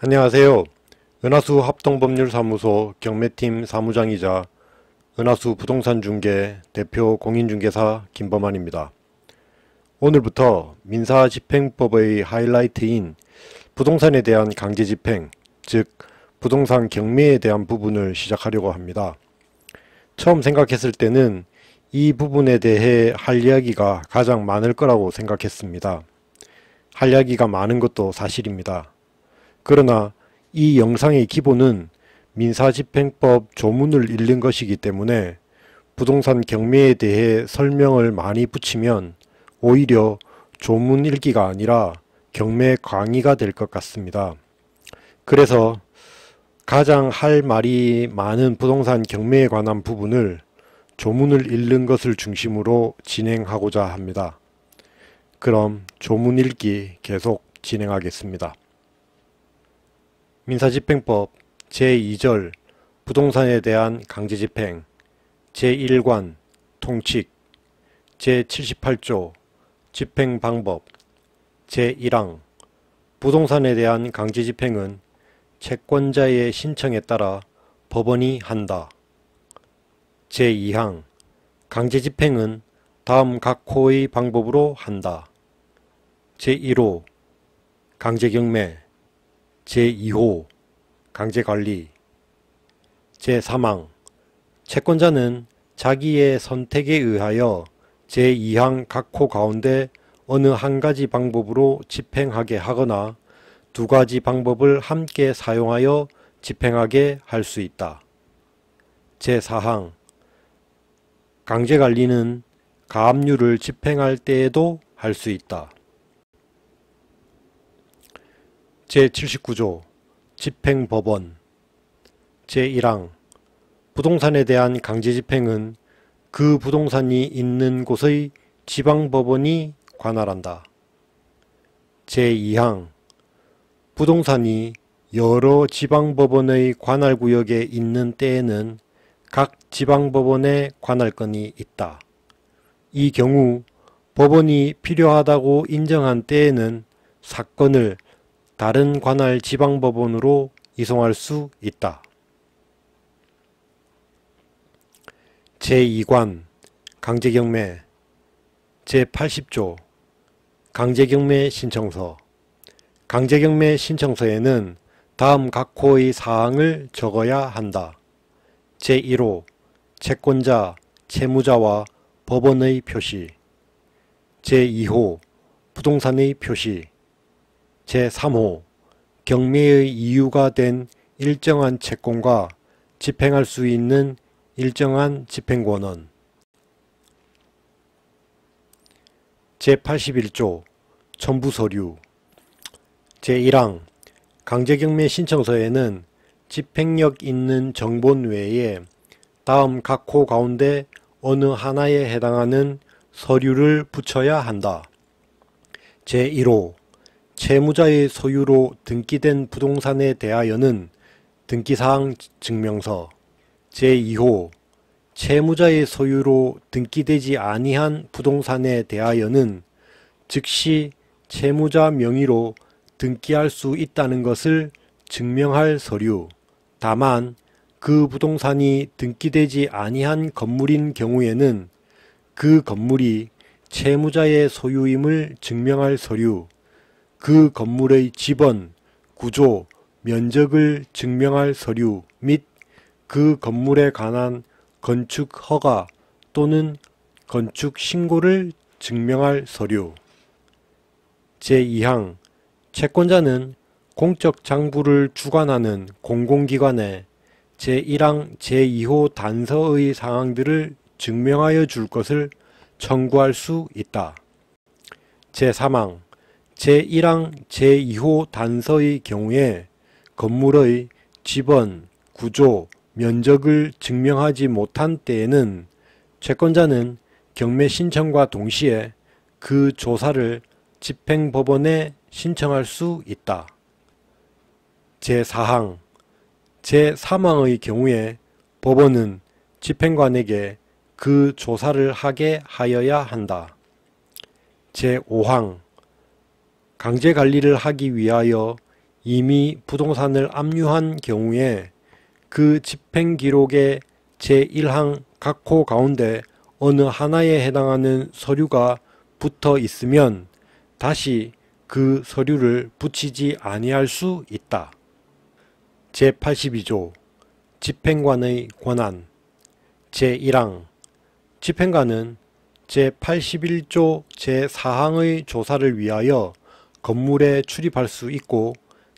안녕하세요. 은하수 합동법률사무소 경매팀 사무장이자 은하수 부동산중개 대표 공인중개사 김범환입니다. 오늘부터 민사집행법의 하이라이트인 부동산에 대한 강제집행, 즉 부동산 경매에 대한 부분을 시작하려고 합니다. 처음 생각했을 때는 이 부분에 대해 할 이야기가 가장 많을 거라고 생각했습니다. 할 이야기가 많은 것도 사실입니다. 그러나 이 영상의 기본은 민사집행법 조문을 읽는 것이기 때문에 부동산 경매에 대해 설명을 많이 붙이면 오히려 조문 읽기가 아니라 경매 강의가 될 것 같습니다. 그래서 가장 할 말이 많은 부동산 경매에 관한 부분을 조문을 읽는 것을 중심으로 진행하고자 합니다. 그럼 조문 읽기 계속 진행하겠습니다. 민사집행법 제2절 부동산에 대한 강제집행 제1관 통칙 제78조 집행방법 제1항 부동산에 대한 강제집행은 채권자의 신청에 따라 법원이 한다. 제2항 강제집행은 다음 각 호의 방법으로 한다. 제1호 강제경매 제2호 강제관리 제3항 채권자는 자기의 선택에 의하여 제2항 각 호 가운데 어느 한 가지 방법으로 집행하게 하거나 두 가지 방법을 함께 사용하여 집행하게 할 수 있다. 제4항 강제관리는 가압류를 집행할 때에도 할 수 있다. 제79조 집행법원 제1항 부동산에 대한 강제집행은 그 부동산이 있는 곳의 지방법원이 관할한다. 제2항 부동산이 여러 지방법원의 관할구역에 있는 때에는 각 지방법원의 관할권이 있다. 이 경우 법원이 필요하다고 인정한 때에는 사건을 다른 관할 지방법원으로 이송할 수 있다. 제2관 강제경매 제80조 강제경매 신청서 강제경매 신청서에는 다음 각 호의 사항을 적어야 한다. 제1호 채권자, 채무자와 법원의 표시 제2호 부동산의 표시 제3호 경매의 이유가 된 일정한 채권과 집행할 수 있는 일정한 집행권원 제81조 첨부서류 제1항 강제경매 신청서에는 집행력 있는 정본 외에 다음 각 호 가운데 어느 하나에 해당하는 서류를 붙여야 한다. 제1호 채무자의 소유로 등기된 부동산에 대하여는 등기사항 증명서 제2호 채무자의 소유로 등기되지 아니한 부동산에 대하여는 즉시 채무자 명의로 등기할 수 있다는 것을 증명할 서류 다만 그 부동산이 등기되지 아니한 건물인 경우에는 그 건물이 채무자의 소유임을 증명할 서류 그 건물의 지번, 구조, 면적을 증명할 서류 및 그 건물에 관한 건축 허가 또는 건축 신고를 증명할 서류 제2항 채권자는 공적 장부를 주관하는 공공기관에 제1항 제2호 단서의 사항들을 증명하여 줄 것을 청구할 수 있다. 제3항 제1항 제2호 단서의 경우에 건물의 지번, 구조, 면적을 증명하지 못한 때에는 채권자는 경매 신청과 동시에 그 조사를 집행법원에 신청할 수 있다. 제4항 제3항의 경우에 법원은 집행관에게 그 조사를 하게 하여야 한다. 제5항 강제관리를 하기 위하여 이미 부동산을 압류한 경우에 그 집행기록의 제1항 각 호 가운데 어느 하나에 해당하는 서류가 붙어 있으면 다시 그 서류를 붙이지 아니할 수 있다. 제82조 집행관의 권한 제1항 집행관은 제81조 제4항의 조사를 위하여 건물에 출입할 수 있고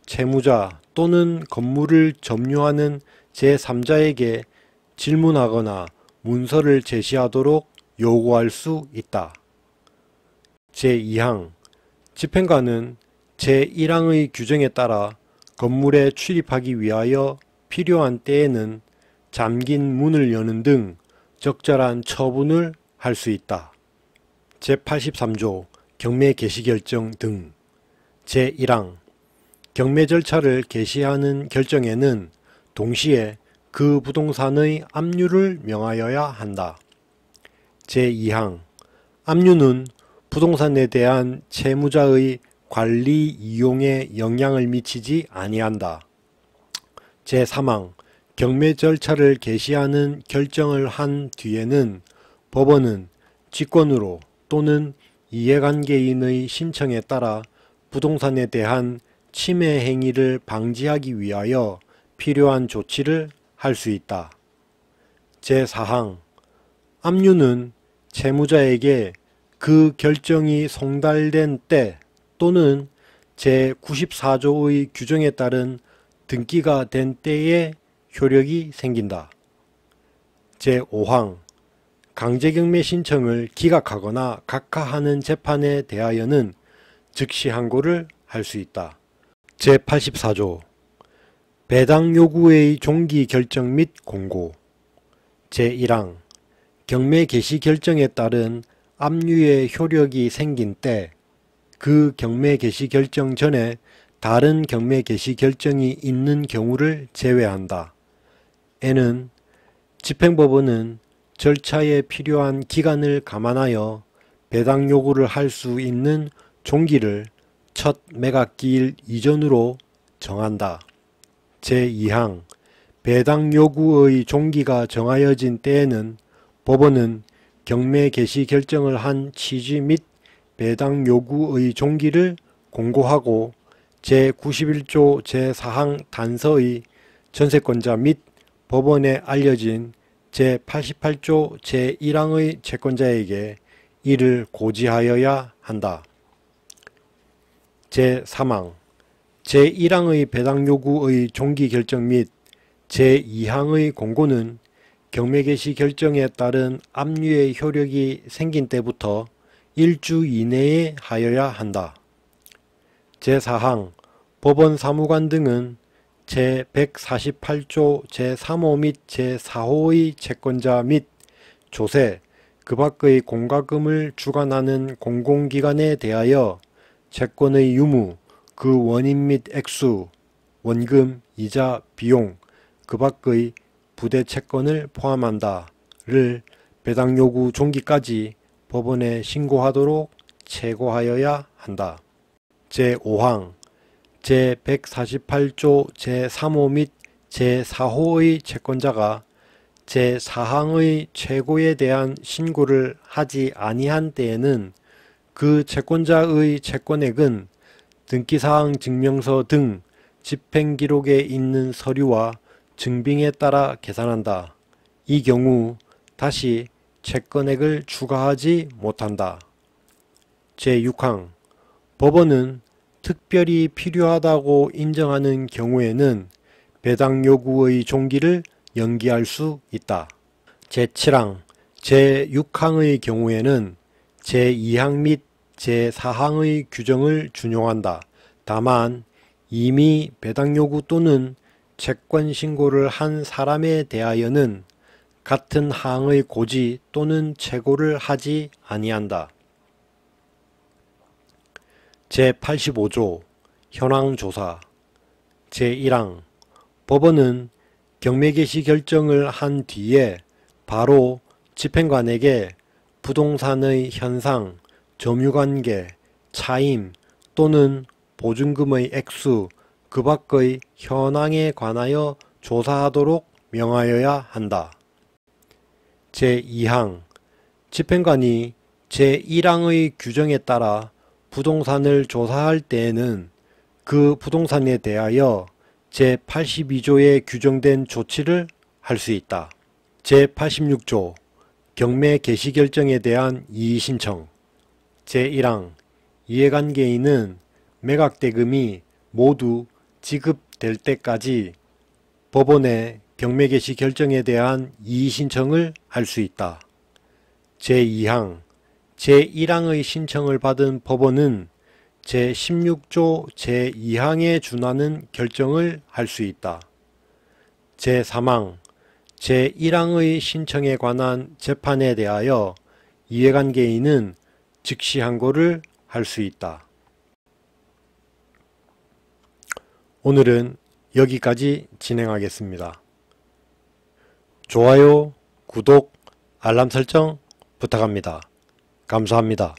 채무자 또는 건물을 점유하는 제3자에게 질문하거나 문서를 제시하도록 요구할 수 있다. 제2항 집행관은 제1항의 규정에 따라 건물에 출입하기 위하여 필요한 때에는 잠긴 문을 여는 등 적절한 처분을 할 수 있다. 제83조 경매 개시 결정 등 제1항 경매 절차를 개시하는 결정에는 동시에 그 부동산의 압류를 명하여야 한다. 제2항 압류는 부동산에 대한 채무자의 관리 이용에 영향을 미치지 아니한다. 제3항 경매 절차를 개시하는 결정을 한 뒤에는 법원은 직권으로 또는 이해관계인의 신청에 따라 부동산에 대한 침해 행위를 방지하기 위하여 필요한 조치를 할 수 있다. 제4항 압류는 채무자에게 그 결정이 송달된 때 또는 제94조의 규정에 따른 등기가 된 때에 효력이 생긴다. 제5항 강제경매 신청을 기각하거나 각하하는 재판에 대하여는 즉시 항고를 할 수 있다. 제84조 배당 요구의 종기 결정 및 공고 제1항 경매 개시 결정에 따른 압류의 효력이 생긴 때 그 경매 개시 결정 전에 다른 경매 개시 결정이 있는 경우를 제외한다. 에는 집행법원은 절차에 필요한 기간을 감안하여 배당 요구를 할 수 있는 종기를 첫 매각기일 이전으로 정한다. 제2항 배당 요구의 종기가 정하여진 때에는 법원은 경매 개시 결정을 한 취지 및 배당 요구의 종기를 공고하고 제91조 제4항 단서의 전세권자 및 법원에 알려진 제88조 제1항의 채권자에게 이를 고지하여야 한다. 제3항 제1항의 배당 요구의 종기 결정 및 제2항의 공고는 경매 개시 결정에 따른 압류의 효력이 생긴 때부터 1주 이내에 하여야 한다. 제4항 법원 사무관 등은 제148조 제3호 및 제4호의 채권자 및 조세, 그 밖의 공과금을 주관하는 공공기관에 대하여 채권의 유무, 그 원인 및 액수, 원금, 이자, 비용, 그 밖의 부대 채권을 포함한다를 배당 요구 종기까지 법원에 신고하도록 채고하여야 한다. 제5항 제148조 제3호 및 제4호의 채권자가 제4항의 채고에 대한 신고를 하지 아니한 때에는 그 채권자의 채권액은 등기사항 증명서 등 집행기록에 있는 서류와 증빙에 따라 계산한다. 이 경우 다시 채권액을 추가하지 못한다. 제6항 법원은 특별히 필요하다고 인정하는 경우에는 배당 요구의 종기를 연기할 수 있다. 제7항 제6항의 경우에는 제2항 및 제4항의 규정을 준용한다. 다만 이미 배당 요구 또는 채권 신고를 한 사람에 대하여는 같은 항의 고지 또는 채고를 하지 아니한다. 제85조 현황조사 제1항 법원은 경매 개시 결정을 한 뒤에 바로 집행관에게 부동산의 현상, 점유관계, 차임 또는 보증금의 액수, 그 밖의 현황에 관하여 조사하도록 명하여야 한다. 제2항 집행관이 제1항의 규정에 따라 부동산을 조사할 때에는 그 부동산에 대하여 제82조에 규정된 조치를 할 수 있다. 제86조 경매 개시 결정에 대한 이의신청. 제1항 이해관계인은 매각대금이 모두 지급될 때까지 법원에 경매 개시 결정에 대한 이의신청을 할 수 있다. 제2항 제1항의 신청을 받은 법원은 제16조 제2항에 준하는 결정을 할 수 있다. 제3항 제1항의 신청에 관한 재판에 대하여 이해관계인은 즉시 항고를 할 수 있다. 오늘은 여기까지 진행하겠습니다. 좋아요, 구독, 알람 설정 부탁합니다. 감사합니다.